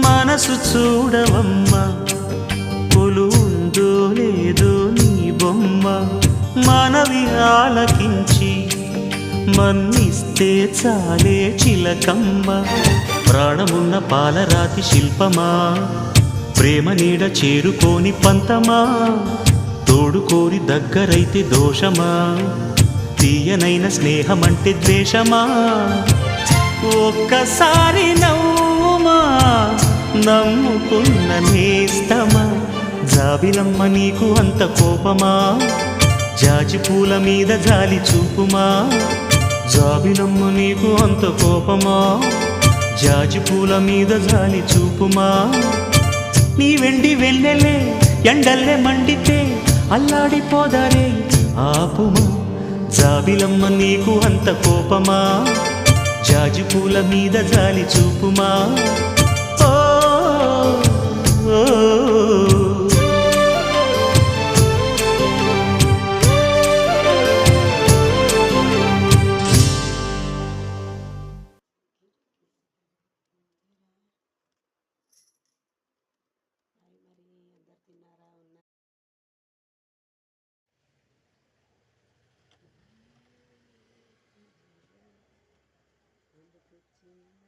మనసు చూడవమ్మా కొలువుందో లేదో నీ బొమ్మ మనవి ఆలకించి మన్నిస్తే చాలే చిలకమ్మ ప్రాణమున్న పాలరాతి శిల్పమా ప్రేమ నీడ చేరుకోని పంతమా తోడుకోరి దగ్గరైతే దోషమా తీయనైన స్నేహమంటే ద్వేషమా ఒక్కసారి నవ్వుమా నమ్ముకున్న నేస్తమా జాబిలమ్మ నీకు అంత కోపమా జాజి పూల మీద జాలి చూపుమా జాబిలమ్మ నీకు అంత కోపమా జాజి పూల మీద జాలి చూపుమా నీ వెండి వెళ్ళలే ఎండల్లే మండితే అల్లాడిపోదారే ఆపుమా జాబిలమ్మ నీకు అంత కోపమా జాజి పూల మీద జాలి చూపుమా ఓ Thank you.